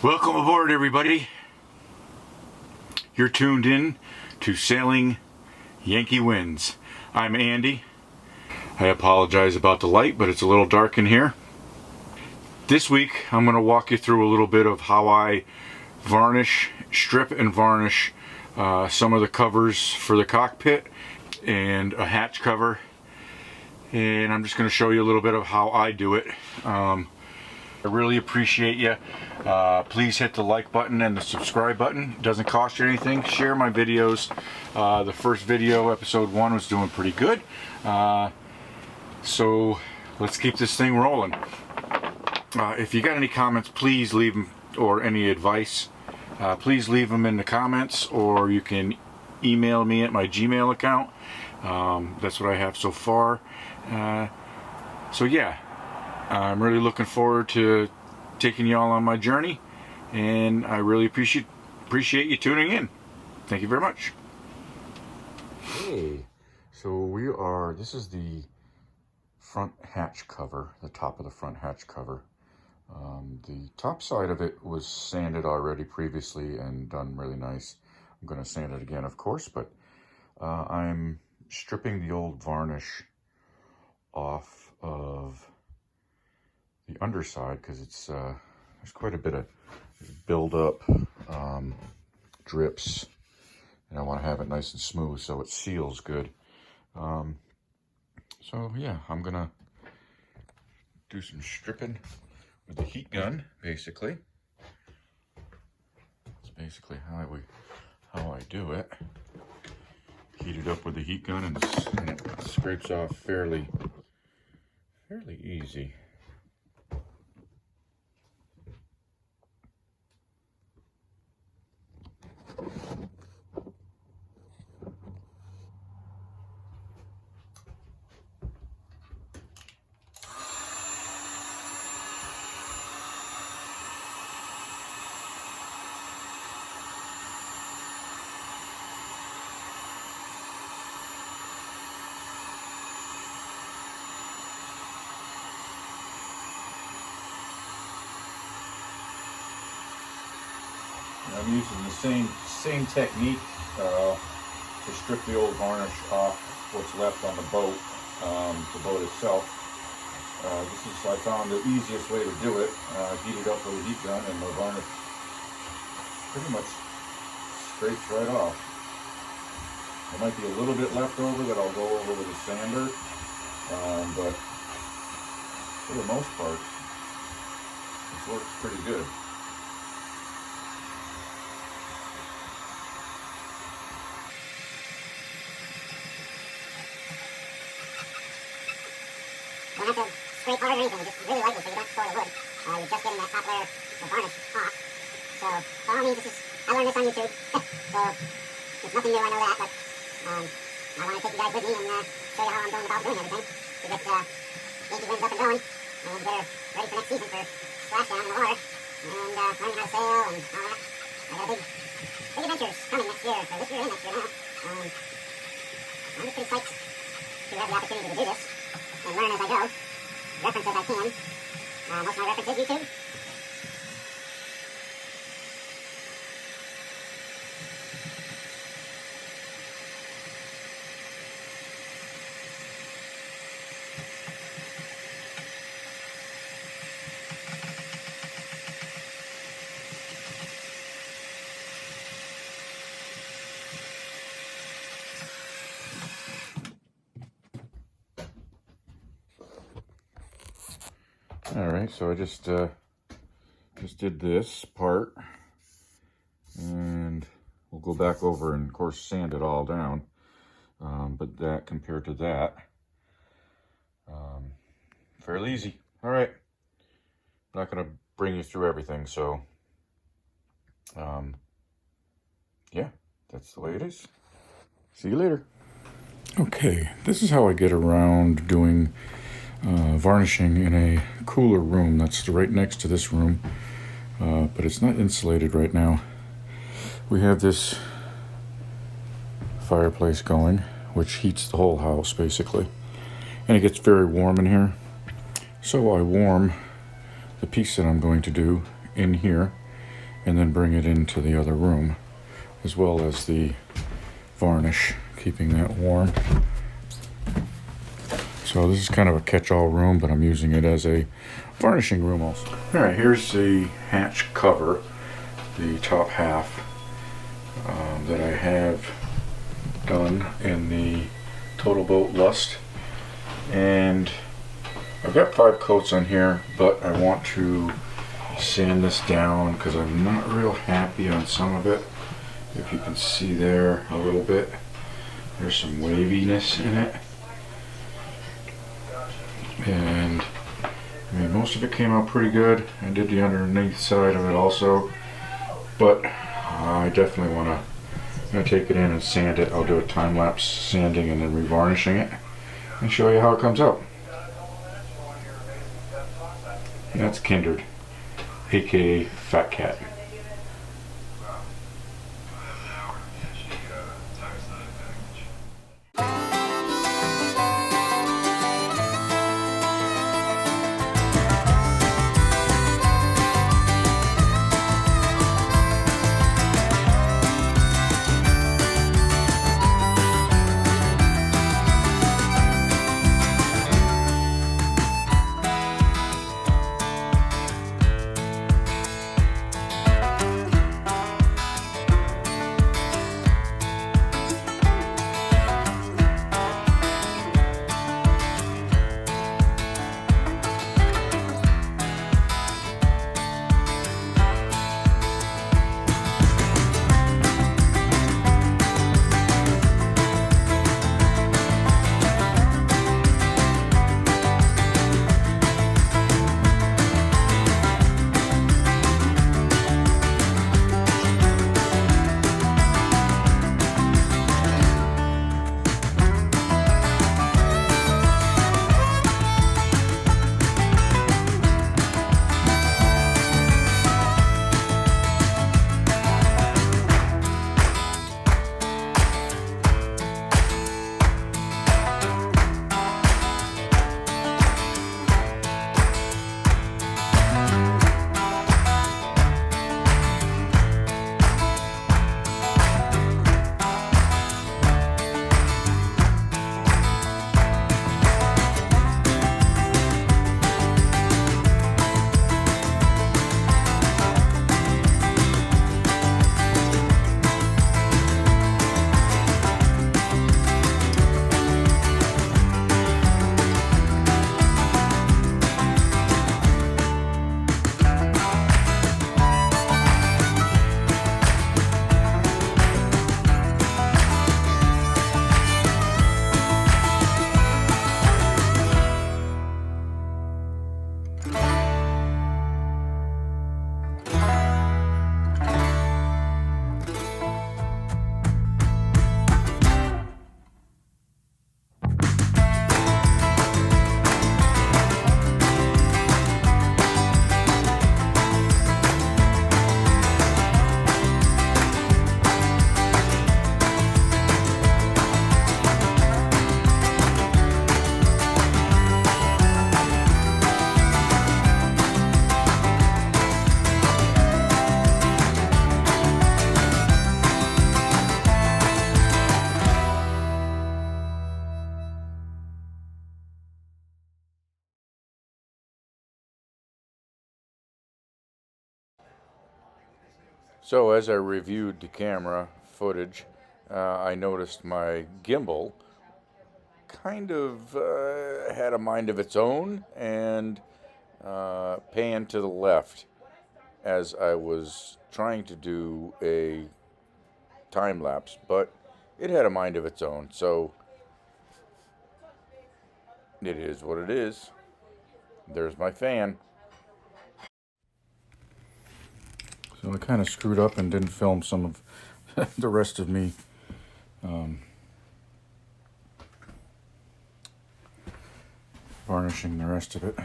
Welcome aboard, everybody. You're tuned in to Sailing Yankee Winds. I'm Andy. I apologize about the light, but it's a little dark in here. This week, I'm going to walk you through a little bit of how I varnish, strip and varnish some of the covers for the cockpit and a hatch cover. And I'm just going to show you a little bit of how I do it. I really appreciate you. Please hit the like button and the subscribe button. It doesn't cost you anything. Share my videos. The first video, episode 1, was doing pretty good. So let's keep this thing rolling. If you got any comments, please leave them, or any advice, please leave them in the comments, or you can email me at my Gmail account. That's what I have so far. So yeah. I'm really looking forward to taking y'all on my journey, and I really appreciate you tuning in. Thank you very much. Hey, so this is the front hatch cover, the top of the front hatch cover. The top side of it was sanded already previously and done really nice. I'm going to sand it again, of course, but I'm stripping the old varnish off of the underside because it's there's quite a bit of buildup, drips, and I want to have it nice and smooth so it seals good. So yeah, I'm gonna do some stripping with the heat gun. Basically, that's basically how I do it. Heat it up with the heat gun, and it scrapes off fairly easy. I'm using the same technique to strip the old varnish off what's left on the boat itself. I found the easiest way to do it. Heat it up with a heat gun, and the varnish pretty much scrapes right off. There might be a little bit left over that I'll go over with a sander, but for the most part, this works pretty good. You don't have to scrape hard or anything, just really lightly so you don't destroy the wood. You're just getting that top layer of varnish off. So, by all means, I learned this on YouTube, so it's nothing new, I know that, but I want to take you guys with me and show you how I'm going about doing everything to get Yankee Winds up and going, and get her ready for next season for splashdown in the water, and learning how to sail and all that. I got big adventures coming next year, or this year and next year now. I'm just pretty psyched to have the opportunity to do this and learn as I go, reference as I can. Most of my references YouTube. All right, so I just did this part, and we'll go back over and, of course, sand it all down. But that compared to that, fairly easy. All right, I'm not going to bring you through everything, so yeah, that's the way it is. See you later. Okay, this is how I get around doing varnishing in a cooler room that's right next to this room, but it's not insulated right now. We have this fireplace going, which heats the whole house basically, and it gets very warm in here. So I warm the piece that I'm going to do in here, and then bring it into the other room, as well as the varnish, keeping that warm. So this is kind of a catch-all room, but I'm using it as a varnishing room also. All right, here's the hatch cover, the top half that I have done in the Total Boat Lust. And I've got 5 coats on here, but I want to sand this down because I'm not real happy on some of it. If you can see there a little bit, there's some waviness in it. And I mean, most of it came out pretty good. I did the underneath side of it also, but I definitely want to take it in and sand it. I'll do a time-lapse sanding and then revarnishing it and show you how it comes out. And that's Kindred, aka Fat Cat. So as I reviewed the camera footage, I noticed my gimbal kind of had a mind of its own and panned to the left as I was trying to do a time lapse, but it had a mind of its own, so it is what it is. There's my fan. So I kind of screwed up and didn't film some of the rest of me varnishing the rest of it.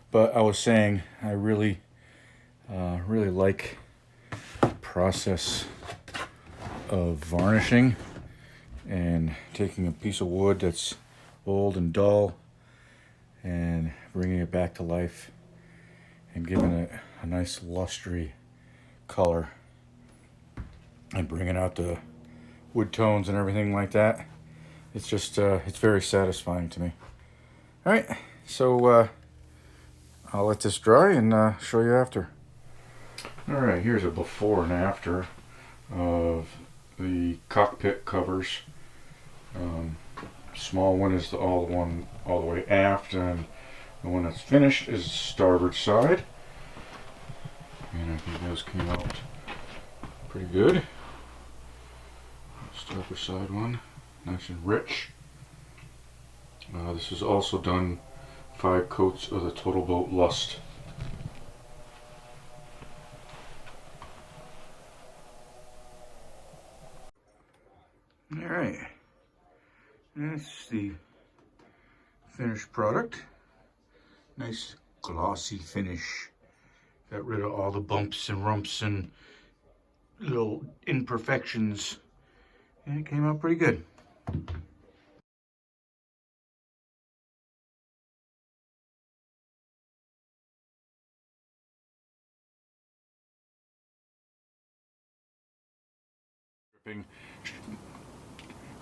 But I was saying I really like the process of varnishing and taking a piece of wood that's old and dull and bringing it back to life and giving it a nice lustry color and bringing out the wood tones and everything like that. It's just it's very satisfying to me. All right, so I'll let this dry and show you after. All right, here's a before and after of the cockpit covers. Small one is all the way aft, and the one that's finished is the starboard side. And I think those came out pretty good. Starboard side one, nice and rich. This is also done 5 coats of the Total Boat Lust. Alright, that's the finished product. Nice glossy finish. Got rid of all the bumps and rumps and little imperfections, and it came out pretty good.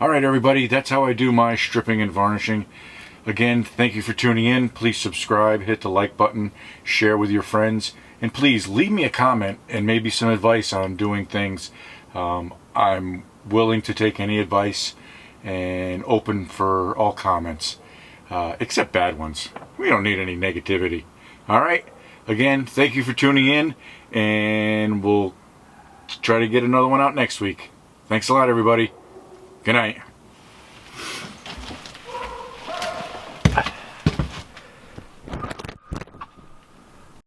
Alright everybody, that's how I do my stripping and varnishing. Again, thank you for tuning in. Please subscribe, hit the like button, share with your friends, and please leave me a comment and maybe some advice on doing things. I'm willing to take any advice and open for all comments, except bad ones. We don't need any negativity. Alright, again, thank you for tuning in, and we'll try to get another one out next week. Thanks a lot, everybody. Good night.